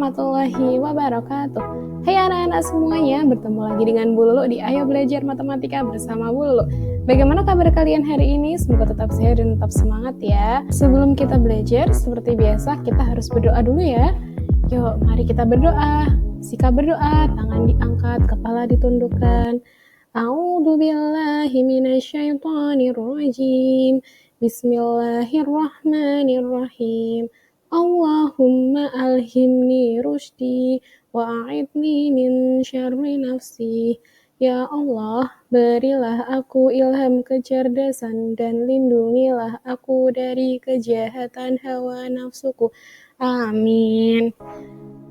warahmatullahi wabarakatuh. Hai anak-anak semuanya, bertemu lagi dengan Bu Lulu di Ayo Belajar Matematika bersama Bu Lulu. Bagaimana kabar kalian hari ini? Semoga tetap sehat dan tetap semangat ya. Sebelum kita belajar, seperti biasa kita harus berdoa dulu ya. Yuk, mari kita berdoa. Sikap berdoa, tangan diangkat, kepala ditundukkan. A'udzubillahi minasyaitonirrajim. Bismillahirrahmanirrahim. Allahumma alhimni rusydi wa'idni min syarri nafsi. Ya Allah, berilah aku ilham kecerdasan dan lindungilah aku dari kejahatan hawa nafsuku. Amin.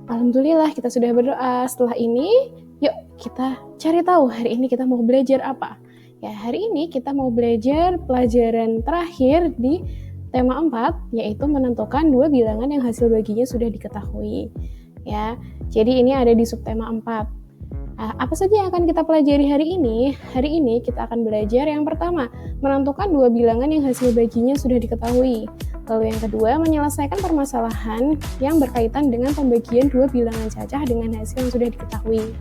Alhamdulillah kita sudah berdoa. Setelah ini, yuk kita cari tahu hari ini kita mau belajar apa. Ya, hari ini kita mau belajar pelajaran terakhir di tema 4, yaitu menentukan dua bilangan yang hasil baginya sudah diketahui. Ya, jadi ini ada di subtema 4. Apa saja yang akan kita pelajari hari ini? Hari ini kita akan belajar yang pertama, menentukan dua bilangan yang hasil baginya sudah diketahui. Lalu yang kedua, menyelesaikan permasalahan yang berkaitan dengan pembagian dua bilangan cacah dengan hasil yang sudah diketahui.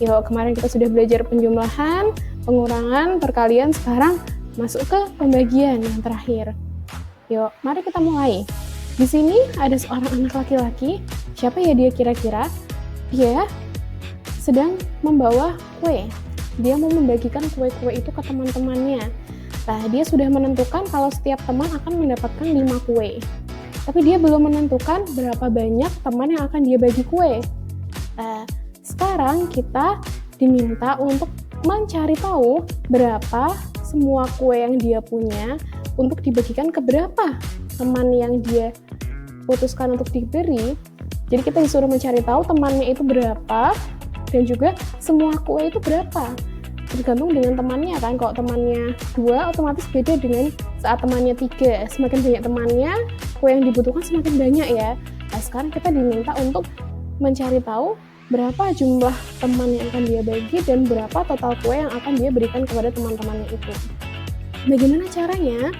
Yuk, kemarin kita sudah belajar penjumlahan, pengurangan, perkalian, sekarang masuk ke pembagian yang terakhir. Yuk, mari kita mulai. Di sini ada seorang anak laki-laki. Siapa ya dia kira-kira? Dia sedang membawa kue. Dia mau membagikan kue-kue itu ke teman-temannya. Nah, dia sudah menentukan kalau setiap teman akan mendapatkan 5 kue. Tapi dia belum menentukan berapa banyak teman yang akan dia bagi kue. Nah, sekarang kita diminta untuk mencari tahu berapa semua kue yang dia punya untuk dibagikan ke berapa teman yang dia putuskan untuk diberi. Jadi kita disuruh mencari tahu temannya itu berapa dan juga semua kue itu berapa. Tergantung dengan temannya kan. Kalau temannya 2 otomatis beda dengan saat temannya 3. Semakin banyak temannya, kue yang dibutuhkan semakin banyak ya. Nah, sekarang kita diminta untuk mencari tahu berapa jumlah teman yang akan dia bagi dan berapa total kue yang akan dia berikan kepada teman-temannya itu. Bagaimana caranya?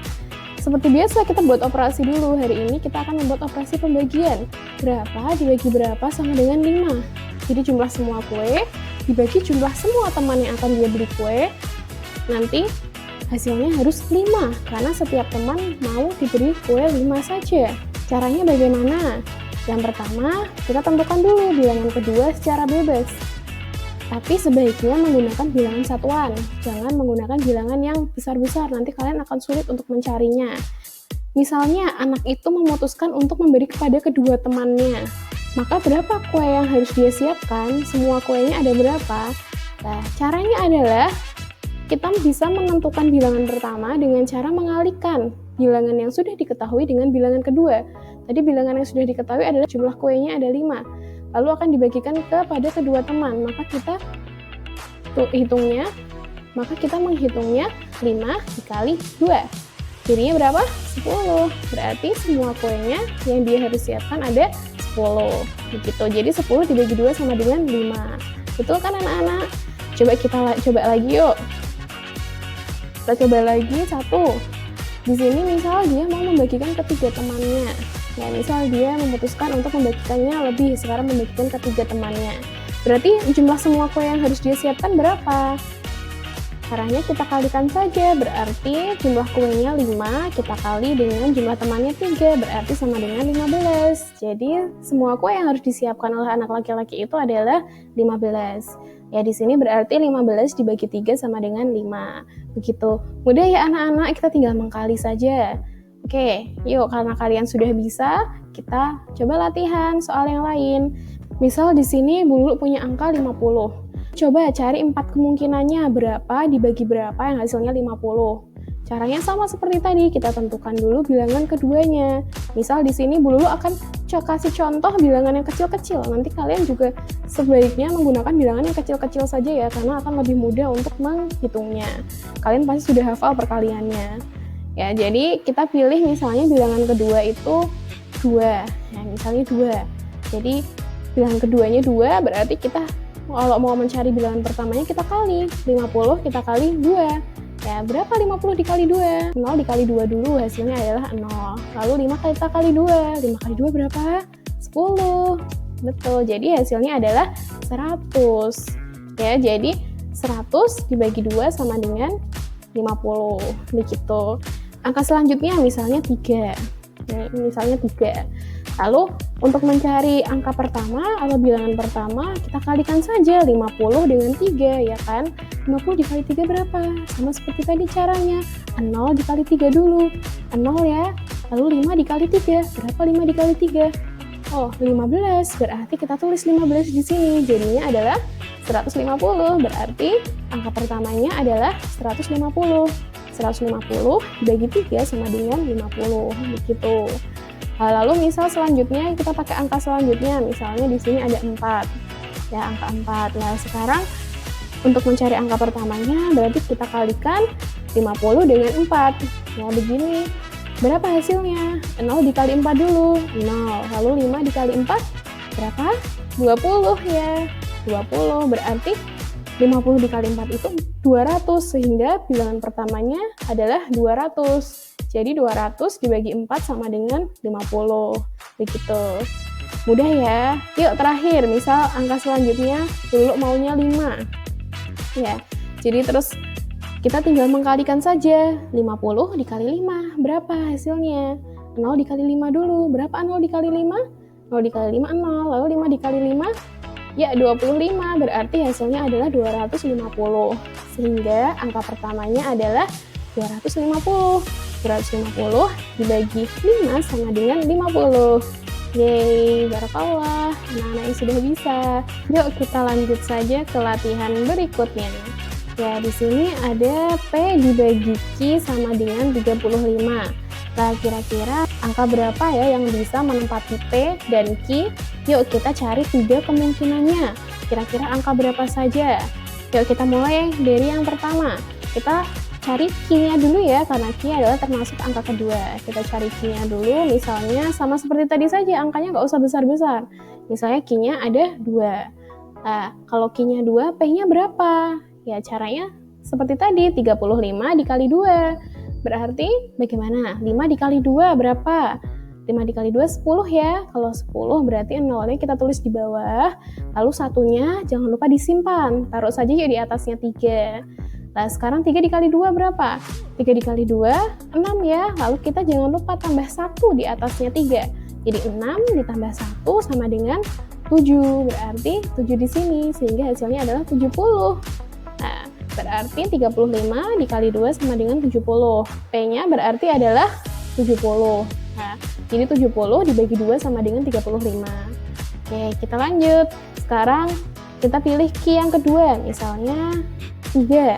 Seperti biasa kita buat operasi dulu. Hari ini kita akan membuat operasi pembagian. Berapa dibagi berapa sama dengan 5. Jadi jumlah semua kue dibagi jumlah semua teman yang akan dia beli kue. Nanti hasilnya harus 5 karena setiap teman mau diberi kue 5 saja. Caranya bagaimana? Yang pertama, kita tentukan dulu bilangan kedua secara bebas. Tapi sebaiknya menggunakan bilangan satuan. Jangan menggunakan bilangan yang besar-besar, nanti kalian akan sulit untuk mencarinya. Misalnya, anak itu memutuskan untuk memberi kepada kedua temannya. Maka berapa kue yang harus dia siapkan? Semua kuenya ada berapa? Nah, caranya adalah kita bisa menentukan bilangan pertama dengan cara mengalihkan bilangan yang sudah diketahui dengan bilangan kedua. Tadi bilangan yang sudah diketahui adalah jumlah kuenya ada 5. Lalu akan dibagikan kepada kedua teman. Maka kita menghitungnya 5 dikali 2. Jadinya berapa? 10. Berarti semua kuenya yang dia harus siapkan ada 10. Begitu. Jadi 10 dibagi 2 sama dengan 5. Betul kan anak-anak? Coba kita coba lagi yuk. Kita coba lagi 1. Di sini misal dia mau membagikan ke 3 temannya. Ya, misal dia memutuskan untuk membagikannya lebih, sekarang membagikan ke 3 temannya. Berarti jumlah semua kue yang harus dia siapkan berapa? Caranya kita kalikan saja, berarti jumlah kuenya 5, kita kali dengan jumlah temannya 3, berarti sama dengan 15. Jadi semua kue yang harus disiapkan oleh anak laki-laki itu adalah 15. Ya, di sini berarti 15 dibagi 3 sama dengan 5. Begitu. Mudah ya anak-anak, kita tinggal mengkali saja. Oke, yuk karena kalian sudah bisa, kita coba latihan soal yang lain. Misal di sini Bu Lulu punya angka 50. Coba cari 4 kemungkinannya berapa dibagi berapa yang hasilnya 50. Caranya sama seperti tadi, kita tentukan dulu bilangan keduanya. Misal di sini Bu Lulu akan kasih contoh bilangan yang kecil-kecil. Nanti kalian juga sebaiknya menggunakan bilangan yang kecil-kecil saja ya, karena akan lebih mudah untuk menghitungnya. Kalian pasti sudah hafal perkaliannya. Ya, jadi kita pilih misalnya bilangan kedua itu 2. Ya, misalnya 2. Jadi bilangan keduanya 2, berarti kita kalau mau mencari bilangan pertamanya kita kali. 50 kita kali 2. Ya, berapa 50 dikali 2? 0 dikali 2 dulu, hasilnya adalah 0. Lalu 5 kita kali 2. 5 kali 2 berapa? 10. Betul, jadi hasilnya adalah 100. Ya, jadi 100 dibagi 2 sama dengan 50. Begitu. Angka selanjutnya misalnya 3. Ya, misalnya 3. Lalu untuk mencari angka pertama atau bilangan pertama, kita kalikan saja 50 dengan 3, ya kan? 50 dikali 3 berapa? Sama seperti tadi caranya. 0 dikali 3 dulu. 0 ya. Lalu 5 dikali 3. Berapa 5 dikali 3? Oh, 15. Berarti kita tulis 15 di sini. Jadinya adalah 150. Berarti angka pertamanya adalah 150. 150 dibagi 3 sama dengan 50. Begitu. Lalu misal selanjutnya kita pakai angka selanjutnya. Misalnya di sini ada 4. Ya, angka 4. Nah, sekarang untuk mencari angka pertamanya berarti kita kalikan 50 dengan 4. Ya, begini. Berapa hasilnya? 0 dikali 4 dulu, 0. Lalu 5 dikali 4, berapa? 20 ya. 20, berarti 50 dikali 4 itu 200, sehingga bilangan pertamanya adalah 200. Jadi 200 dibagi 4 sama dengan 50. Begitu. Mudah ya? Yuk terakhir, misal angka selanjutnya dulu maunya 5. Ya, jadi terus kita tinggal mengkalikan saja. 50 dikali 5, berapa hasilnya? 0 dikali 5 dulu. Berapa 0 dikali 5? 0 dikali 5, 0. Lalu 5 dikali 5? Ya, 25. Berarti hasilnya adalah 250. Sehingga angka pertamanya adalah 250. 250 dibagi 5 sama dengan 50. Yeay, barakallah. Anak-anak yang sudah bisa. Yuk kita lanjut saja ke latihan berikutnya. Ya, di sini ada P dibagi Q sama dengan 35. Nah, kira-kira angka berapa ya yang bisa menempati P dan Q? Yuk kita cari 3 kemungkinannya. Kira-kira angka berapa saja? Yuk kita mulai dari yang pertama. Kita cari Q-nya dulu ya, karena Q adalah termasuk angka kedua. Kita cari Q-nya dulu, misalnya sama seperti tadi saja, angkanya nggak usah besar-besar. Misalnya Q-nya ada 2. Nah, kalau Q-nya 2, P-nya berapa? Ya, caranya seperti tadi, 35 dikali 2. Berarti bagaimana? 5 dikali 2 berapa? 5 dikali 2, 10 ya. Kalau 10 berarti 0-nya kita tulis di bawah. Lalu satunya jangan lupa disimpan. Taruh saja yuk di atasnya 3. Nah, sekarang 3 dikali 2 berapa? 3 dikali 2, 6 ya. Lalu kita jangan lupa tambah 1 di atasnya 3. Jadi 6 ditambah 1 sama dengan 7. Berarti 7 di sini. Sehingga hasilnya adalah 70. Nah, berarti 35 dikali 2 sama dengan 70. P-nya berarti adalah 70. Nah, jadi 70 dibagi 2 sama dengan 35. Oke, kita lanjut. Sekarang kita pilih Q yang kedua, misalnya 3.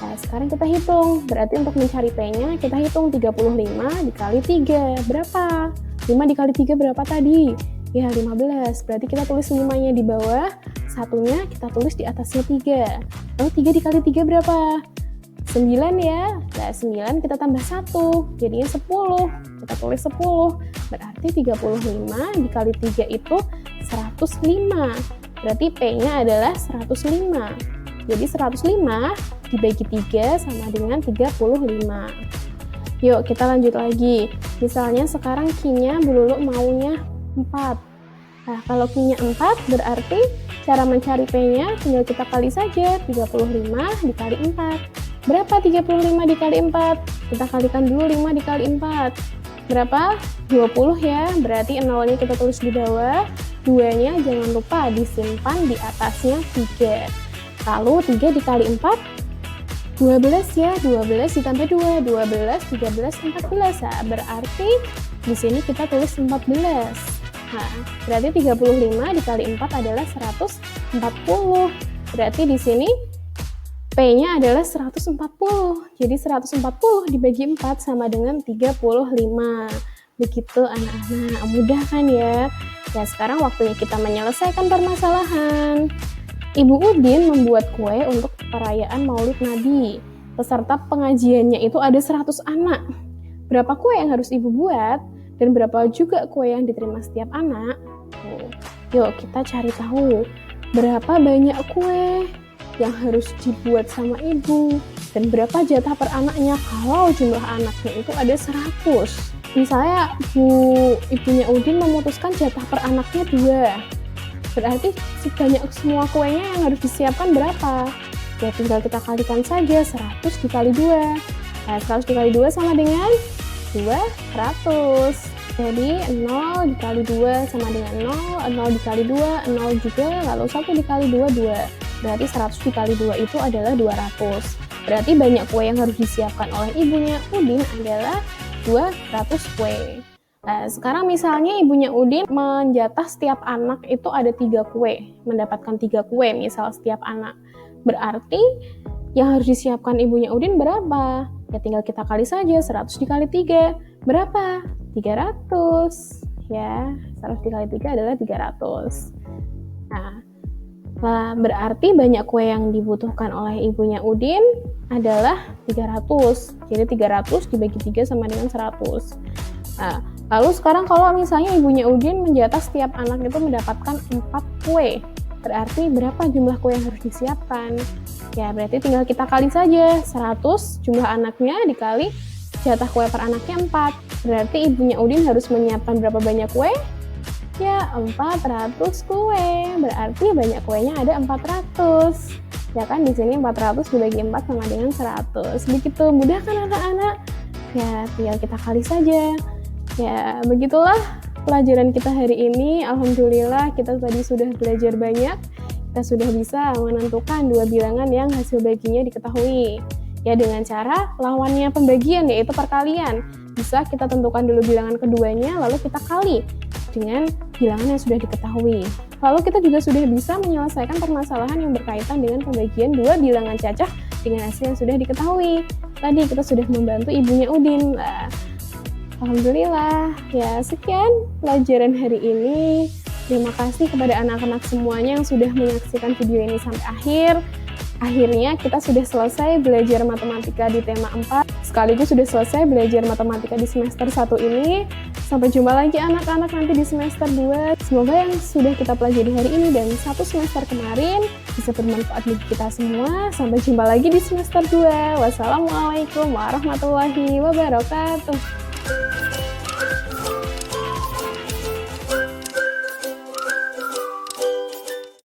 Nah, sekarang kita hitung. Berarti untuk mencari P-nya, kita hitung 35 dikali 3. Berapa? 5 dikali 3 berapa tadi? Ya, 15. Berarti kita tulis 5-nya di bawah, satunya kita tulis di atasnya 3. Lalu 3 dikali 3 berapa? 9 ya. Nah, 9 kita tambah 1, jadinya 10. Kita tulis 10. Berarti 35 dikali 3 itu 105. Berarti P-nya adalah 105. Jadi 105 dibagi 3 sama dengan 35. Yuk, kita lanjut lagi. Misalnya sekarang Q-nya Bu Lulu maunya 4. Nah, kalau Q-nya 4 berarti cara mencari P-nya tinggal kita kali saja. 35 dikali 4. Berapa 35 dikali 4? Kita kalikan dulu 5 dikali 4. Berapa? 20 ya. Berarti 0-nya kita tulis di bawah. 2-nya jangan lupa disimpan di atasnya 3. Lalu 3 dikali 4, 12 ya. 12 ditambah 2, 12, 13, 14. Nah, berarti di sini kita tulis 14. Nah, berarti 35 dikali 4 adalah 140. Berarti di sini P-nya adalah 140. Jadi 140 dibagi 4 sama dengan 35. Begitu anak-anak. Mudah kan ya? Ya, sekarang waktunya kita menyelesaikan permasalahan. Ibu Udin membuat kue untuk perayaan Maulid Nabi. Peserta pengajiannya itu ada 100 anak. Berapa kue yang harus Ibu buat? Dan berapa juga kue yang diterima setiap anak? Yuk kita cari tahu berapa banyak kue yang harus dibuat sama ibu dan berapa jatah per anaknya kalau jumlah anaknya itu ada 100. Misalnya ibunya Udin memutuskan jatah per anaknya 2. Berarti sebanyak semua kuenya yang harus disiapkan berapa? Ya tinggal kita kalikan saja, 100 dikali 2. Nah, 100 dikali 2 sama dengan 200. Jadi 0 dikali 2 sama dengan 0, 0 dikali 2, 0 juga, lalu 1 dikali 2, 2. Berarti 100 dikali 2 itu adalah 200. Berarti banyak kue yang harus disiapkan oleh ibunya Udin adalah 200 kue. Nah, sekarang misalnya ibunya Udin menjatah setiap anak itu ada 3 kue, mendapatkan 3 kue misal setiap anak. Berarti yang harus disiapkan ibunya Udin berapa? Ya tinggal kita kali saja, 100 dikali 3. Berapa? 300. Ya, 100 dikali 3 adalah 300. Nah, berarti banyak kue yang dibutuhkan oleh ibunya Udin adalah 300. Jadi 300 dibagi 3 sama dengan 100. Nah, lalu sekarang kalau misalnya ibunya Udin menjatah setiap anak itu mendapatkan 4 kue. Berarti berapa jumlah kue yang harus disiapkan? Ya, berarti tinggal kita kali saja. 100 jumlah anaknya dikali jatah kue per anaknya 4. Berarti ibunya Udin harus menyiapkan berapa banyak kue? Ya, 400 kue. Berarti banyak kuenya ada 400. Ya kan, di sini 400 dibagi 4 sama dengan 100. Begitu mudah kan anak-anak? Ya, tinggal kita kali saja. Ya, begitulah pelajaran kita hari ini. Alhamdulillah kita tadi sudah belajar banyak. Kita sudah bisa menentukan 2 bilangan yang hasil baginya diketahui. Ya, dengan cara lawannya pembagian, yaitu perkalian. Bisa kita tentukan dulu bilangan keduanya, lalu kita kali dengan bilangan yang sudah diketahui. Lalu kita juga sudah bisa menyelesaikan permasalahan yang berkaitan dengan pembagian 2 bilangan cacah dengan hasil yang sudah diketahui. Tadi kita sudah membantu ibunya Udin. Alhamdulillah. Ya, sekian pelajaran hari ini. Terima kasih kepada anak-anak semuanya yang sudah menyaksikan video ini sampai akhir. Akhirnya kita sudah selesai belajar matematika di tema 4, sekaligus sudah selesai belajar matematika di semester 1 ini. Sampai jumpa lagi anak-anak nanti di semester 2. Semoga yang sudah kita pelajari hari ini dan 1 semester kemarin bisa bermanfaat bagi kita semua. Sampai jumpa lagi di semester 2. Wassalamualaikum warahmatullahi wabarakatuh.